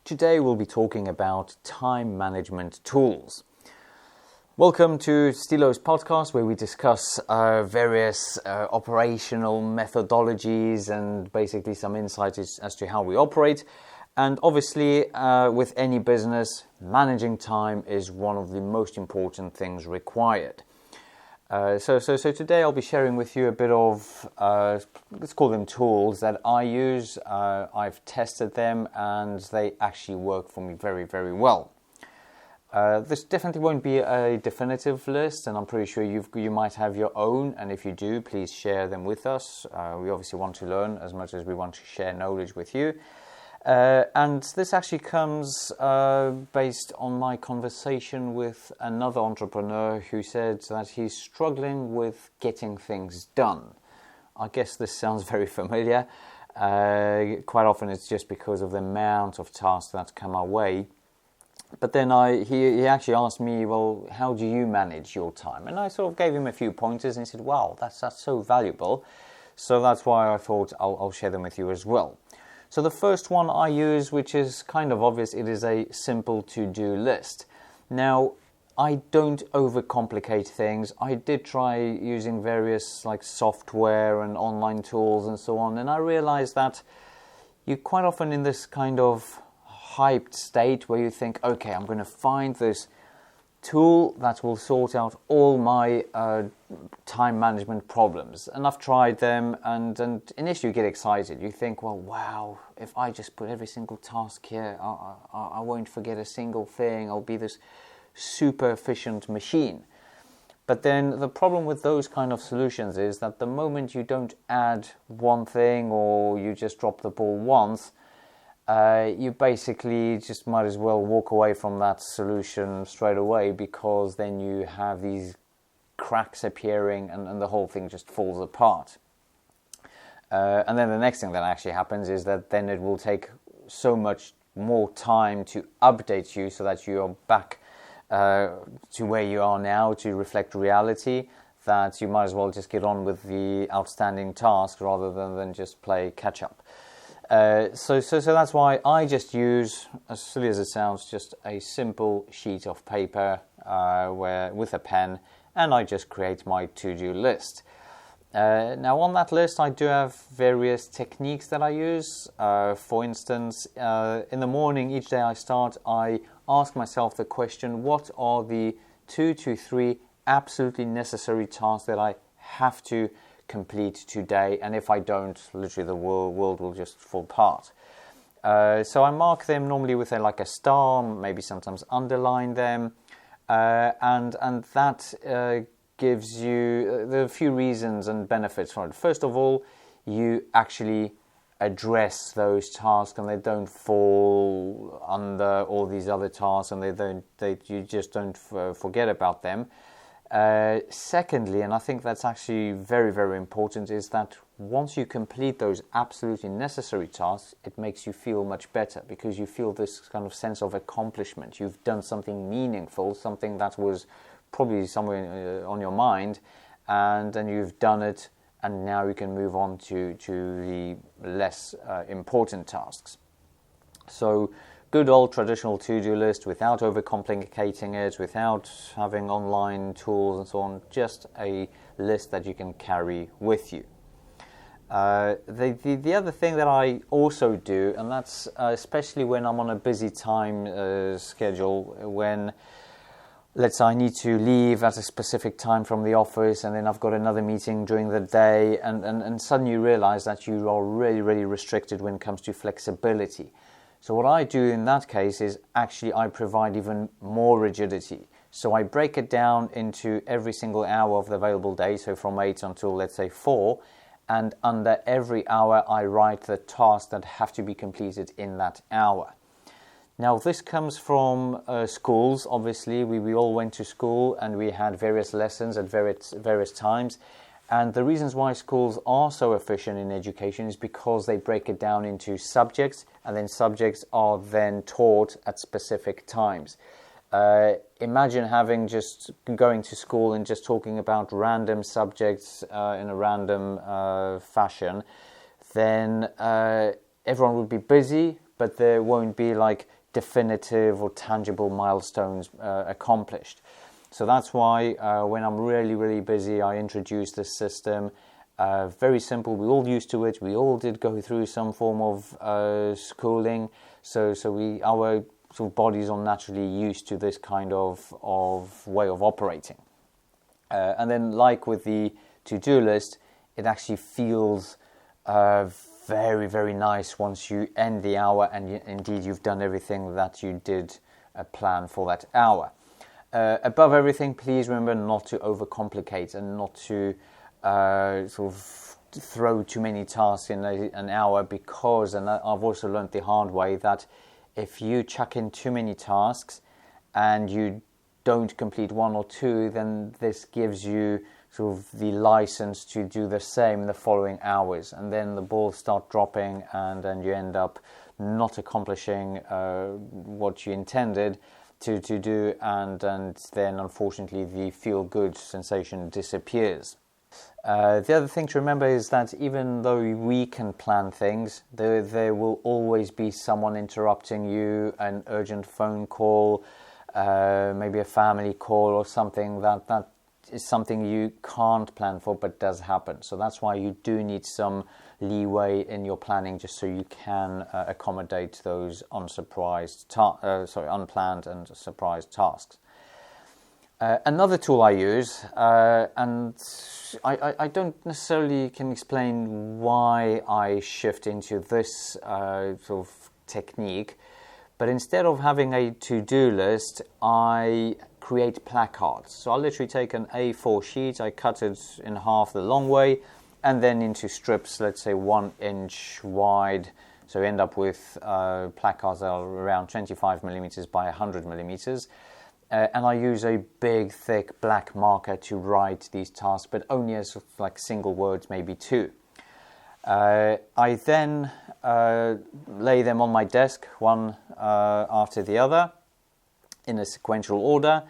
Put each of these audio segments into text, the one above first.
Today we'll be talking about time management tools. Welcome to Steelo's Podcast, where we discuss various operational methodologies and basically some insights as to how we operate. And obviously, with any business, managing time is one of the most important things required. So today I'll be sharing with you a bit of, let's call them tools that I use. I've tested them and they actually work for me very, very well. This definitely won't be a definitive list, and I'm pretty sure you might have your own, and if you do, please share them with us. We obviously want to learn as much as we want to share knowledge with you. And this actually comes based on my conversation with another entrepreneur who said that he's struggling with getting things done. I guess this sounds very familiar. Quite often it's just because of the amount of tasks that come our way. But then he actually asked me, well, how do you manage your time? And I sort of gave him a few pointers, and he said, wow, that's so valuable. So that's why I thought I'll share them with you as well. So the first one I use, which is kind of obvious, it is a simple to-do list. Now, I don't overcomplicate things. I did try using various software and online tools and so on, and I realized that you're quite often in this kind of hyped state where you think, okay, I'm going to find this tool that will sort out all my time management problems. And I've tried them, and initially you get excited. You think, well, wow, if I just put every single task here, I won't forget a single thing. I'll be this super efficient machine. But then the problem with those kind of solutions is that the moment you don't add one thing or you just drop the ball once, you basically just might as well walk away from that solution straight away, because then you have these cracks appearing and the whole thing just falls apart. And then the next thing that actually happens is that then it will take so much more time to update you so that you are back to where you are now to reflect reality, that you might as well just get on with the outstanding task rather than just play catch up. So that's why I just use, as silly as it sounds, just a simple sheet of paper with a pen, and I just create my to-do list. Now on that list I do have various techniques that I use. For instance, in the morning each day I ask myself the question, what are the 2 to 3 absolutely necessary tasks that I have to complete today, and if I don't, literally the world will just fall apart. So I mark them normally with a star, maybe sometimes underline them, and that gives you there are a few reasons and benefits from it. First of all, you actually address those tasks and they don't fall under all these other tasks, and you just don't forget about them. Secondly, and I think that's actually very, very important, is that once you complete those absolutely necessary tasks, it makes you feel much better, because you feel this kind of sense of accomplishment. You've done something meaningful, something that was probably somewhere on your mind, and then you've done it, and now you can move on to the less important tasks. So good old traditional to-do list without overcomplicating it, without having online tools and so on, just a list that you can carry with you. The other thing that I also do, and that's especially when I'm on a busy time schedule, when let's say I need to leave at a specific time from the office, and then I've got another meeting during the day, and suddenly you realize that you are really, really restricted when it comes to flexibility. So what I do in that case is actually I provide even more rigidity. So I break it down into every single hour of the available day, so from 8 until, let's say, 4, and under every hour I write the tasks that have to be completed in that hour. Now this comes from schools. Obviously we all went to school and we had various lessons at various times, and the reasons why schools are so efficient in education is because they break it down into subjects, and then subjects are then taught at specific times. Imagine going to school and just talking about random subjects in a random fashion. Then everyone would be busy, but there won't be like definitive or tangible milestones accomplished. So that's why when I'm really, really busy, I introduce this system. Very simple. We all used to it. We all did go through some form of schooling. So our sort of bodies are naturally used to this kind of way of operating. And then, like with the to-do list, it actually feels very, very nice once you end the hour and indeed you've done everything that you did plan for that hour. Above everything, please remember not to overcomplicate and not to sort of throw too many tasks in an hour, because, and I've also learned the hard way, that if you chuck in too many tasks and you don't complete one or two, then this gives you sort of the license to do the same in the following hours, and then the balls start dropping and then you end up not accomplishing what you intended to do, and then unfortunately the feel-good sensation disappears. The other thing to remember is that even though we can plan things, there will always be someone interrupting you, an urgent phone call, maybe a family call or something that is something you can't plan for but does happen. So that's why you do need some leeway in your planning, just so you can accommodate those unplanned and surprise tasks. Another tool I use, and I don't necessarily can explain why I shift into this sort of technique, but instead of having a to-do list, I create placards. So I'll literally take an A4 sheet, I cut it in half the long way, and then into strips, let's say 1 inch wide. So you end up with placards that are around 25 millimeters by 100 millimeters. And I use a big, thick black marker to write these tasks, but only as like single words, maybe 2. I then lay them on my desk, one after the other, in a sequential order,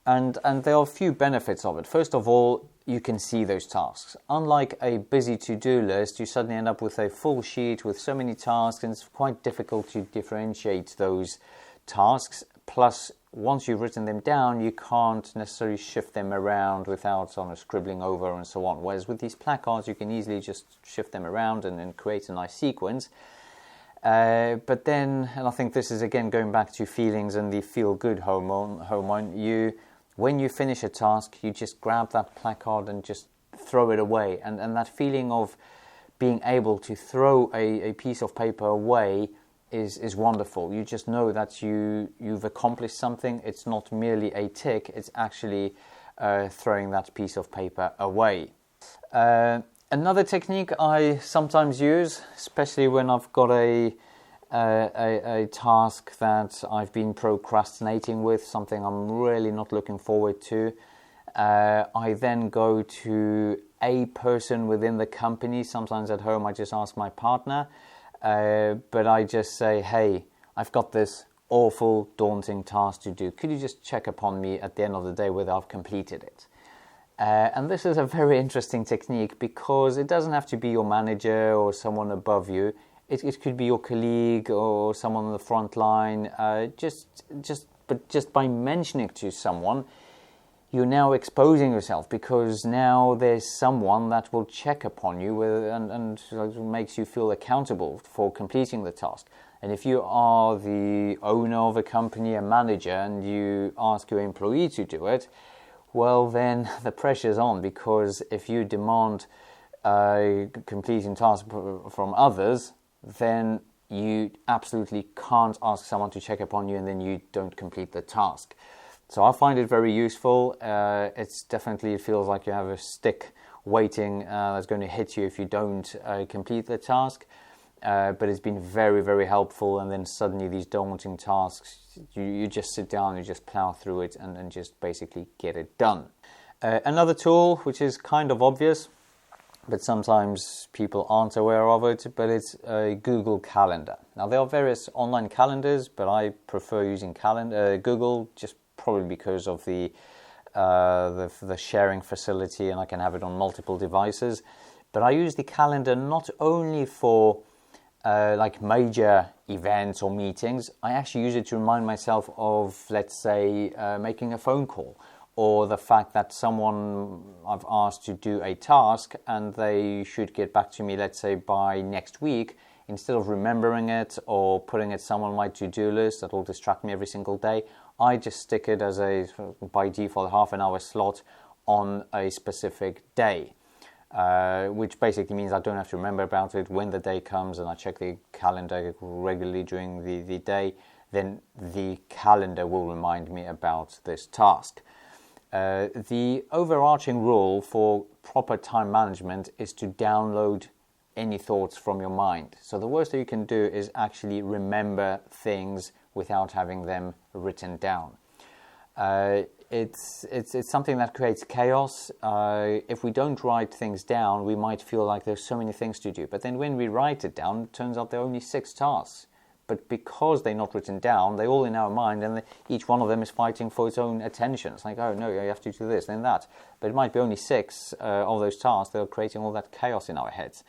and there are a few benefits of it. First of all, you can see those tasks. Unlike a busy to-do list, you suddenly end up with a full sheet with so many tasks, and it's quite difficult to differentiate those tasks. Plus, once you've written them down, you can't necessarily shift them around without scribbling over and so on. Whereas with these placards, you can easily just shift them around and then create a nice sequence. But then, and I think this is again going back to feelings and the feel-good hormone, when you finish a task, you just grab that placard and just throw it away. And that feeling of being able to throw a piece of paper away is wonderful. You just know that you've accomplished something. It's not merely a tick, it's actually throwing that piece of paper away. Another technique I sometimes use, especially when I've got a task that I've been procrastinating with, something I'm really not looking forward to, I then go to a person within the company. Sometimes at home I just ask my partner, but I just say, hey, I've got this awful, daunting task to do. Could you just check upon me at the end of the day whether I've completed it? And this is a very interesting technique, because it doesn't have to be your manager or someone above you. It could be your colleague or someone on the front line. But just by mentioning it to someone, you're now exposing yourself, because now there's someone that will check upon you and makes you feel accountable for completing the task. And if you are the owner of a company, a manager, and you ask your employee to do it, well, then the pressure's on, because if you demand completing tasks from others, then you absolutely can't ask someone to check upon you and then you don't complete the task. So I find it very useful. It feels like you have a stick waiting that's going to hit you if you don't complete the task. But it's been very, very helpful. And then suddenly these daunting tasks, you just sit down, you just plow through it and just basically get it done. Another tool, which is kind of obvious, but sometimes people aren't aware of it, but it's a Google Calendar. Now, there are various online calendars, but I prefer using Google, just probably because of the sharing facility, and I can have it on multiple devices. But I use the calendar not only for like major events or meetings, I actually use it to remind myself of, let's say, making a phone call, or the fact that someone I've asked to do a task and they should get back to me, let's say, by next week. Instead of remembering it or putting it somewhere on my to-do list that will distract me every single day, I just stick it as a, by default, half an hour slot on a specific day, which basically means I don't have to remember about it. When the day comes and I check the calendar regularly during the day, then the calendar will remind me about this task. The overarching rule for proper time management is to download any thoughts from your mind. So the worst that you can do is actually remember things without having them written down. It's something that creates chaos. If we don't write things down, we might feel like there's so many things to do. But then when we write it down, it turns out there are only 6 tasks. But because they're not written down, they're all in our mind, and each one of them is fighting for its own attention. It's like, oh no, you have to do this, then that. But it might be only 6 of those tasks that are creating all that chaos in our heads.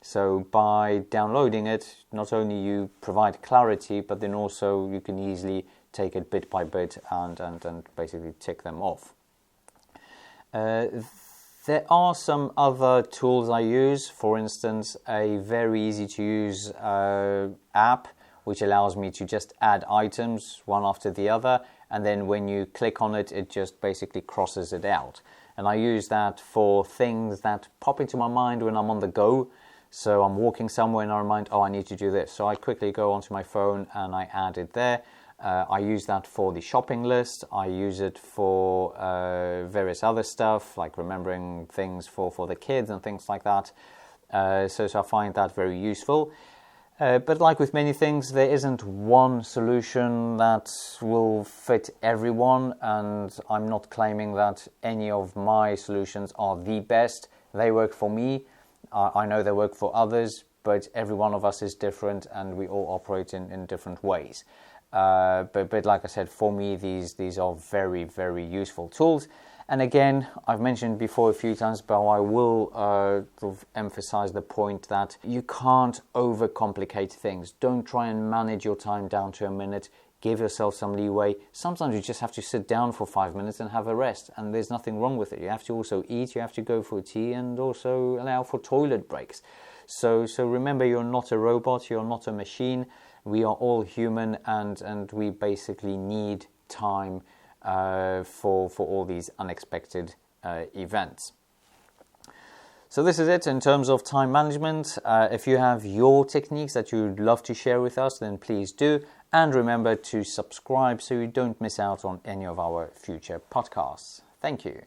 So by downloading it, not only you provide clarity, but then also you can easily take it bit by bit and basically tick them off. There are some other tools I use. For instance, a very easy to use app which allows me to just add items one after the other, and then when you click on it, it just basically crosses it out. And I use that for things that pop into my mind when I'm on the go. So I'm walking somewhere and I remind, oh, I need to do this. So I quickly go onto my phone and I add it there. I use that for the shopping list. I use it for various other stuff, like remembering things for the kids and things like that. So I find that very useful. But like with many things, there isn't one solution that will fit everyone. And I'm not claiming that any of my solutions are the best. They work for me. I know they work for others, but every one of us is different and we all operate in different ways. But like I said, for me, these are very, very useful tools. And again, I've mentioned before a few times, but I will sort of emphasize the point that you can't overcomplicate things. Don't try and manage your time down to a minute. Give yourself some leeway. Sometimes you just have to sit down for 5 minutes and have a rest, and there's nothing wrong with it. You have to also eat, you have to go for tea, and also allow for toilet breaks. So remember, you're not a robot, you're not a machine. We are all human, and we basically need time for all these unexpected events. So this is it in terms of time management. If you have your techniques that you'd love to share with us, then please do. And remember to subscribe so you don't miss out on any of our future podcasts. Thank you.